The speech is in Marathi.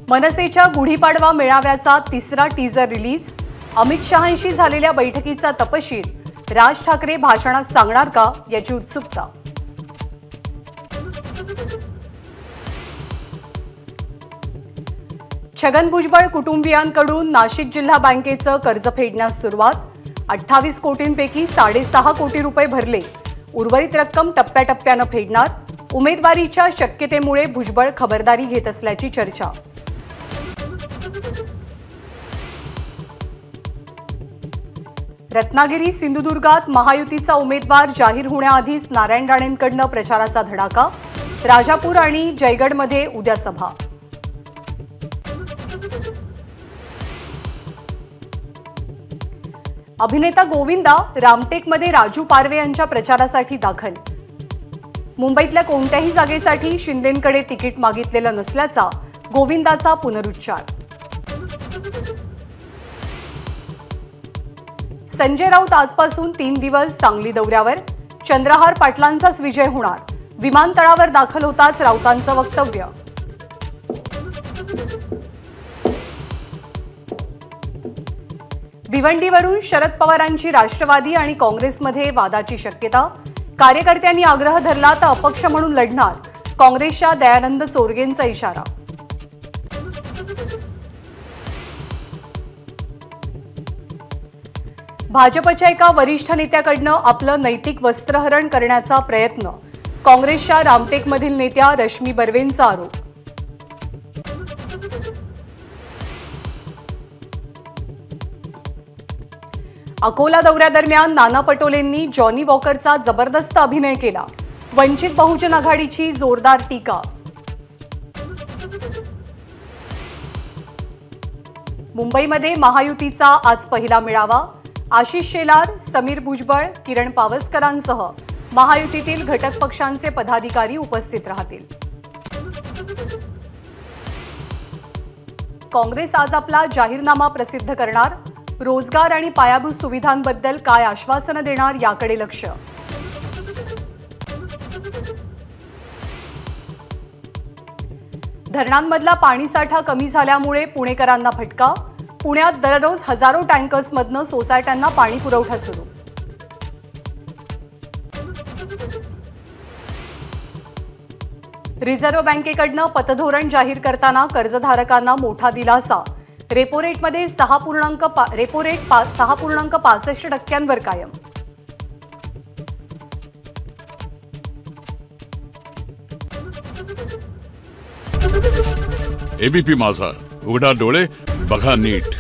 मनसेच्या गुढीपाडवा मेळाव्याचा तिसरा टीजर रिलीज। अमित शहांशी झालेल्या बैठकीचा तपशील राज ठाकरे भाषणात सांगणार का याची उत्सुकता। छगन भुजबळ कुटुंबियांकडून नाशिक जिल्हा बँकेचं कर्ज फेडण्यास सुरुवात। 28 कोटींपैकी 6.5 कोटी रुपये भरले, उर्वरित रक्कम टप्प्याटप्प्याने फेडणार। उमेदवारीच्या शक्यतेमुळे भुजबळ खबरदारी घेत असल्याची चर्चा। रत्नागिरी सिंधुदुर्गात महायुतीचा उमेदवार जाहीर होण्याआधीच नारायण राणेंकडून प्रचाराचा धडाका। राजापूर आणि जयगडमध्ये उद्या सभा। अभिनेता गोविंदा रामटेकमध्ये राजू पारवे यांच्या प्रचारासाठी दाखल। मुंबईतल्या कोणत्याही जागेसाठी शिंदेंकडे तिकीट मागितलेलं नसल्याचा गोविंदाचा पुनरुच्चार। संजय राऊत आजपासून 3 दिवस सांगली दौऱ्यावर। चंद्रहार पाटलांचाच विजय होणार, विमानतळावर दाखल होताच राऊतांचं वक्तव्य। भिवंडीवरून शरद पवारांची राष्ट्रवादी आणि काँग्रेसमध्ये वादाची शक्यता। कार्यकर्त्यांनी आग्रह धरला तर अपक्ष म्हणून लढणार, काँग्रेसच्या दयानंद चोरगेंचा इशारा। भाजपच्या एका वरिष्ठ नेत्याकडून आपलं नैतिक वस्त्रहरण करण्याचा प्रयत्न, काँग्रेसच्या रामटेकमधील नेत्या रश्मी बर्वेंचा आरोप। अकोला दौऱ्यादरम्यान नाना पटोलेंनी जॉनी वॉकरचा जबरदस्त अभिनय केला, वंचित बहुजन आघाडीची जोरदार टीका। मुंबईमध्ये महायुतीचा आज पहिला मेळावा। आशिष शेलार, समीर भुजबळ, किरण पावसकरांसह महायुतीतील घटक पक्षांचे पदाधिकारी उपस्थित राहतील। काँग्रेस आज आपला जाहीरनामा प्रसिद्ध करणार। रोजगार आणि पायाभूत सुविधांबद्दल काय आश्वासनं देणार याकडे लक्ष। धरणांमधला पाणीसाठा कमी झाल्यामुळे पुणेकरांना फटका। पुण्यात दररोज हजारो टँकर्समधनं सोसायट्यांना पाणी पुरवठा सुरू। रिझर्व्ह बँकेकडून पतधोरण जाहीर करताना कर्जधारकांना मोठा दिलासा। रेपो रेटमध्ये 6.65% कायम। एबीपी माझा, उघडा डोळे बघा नीट।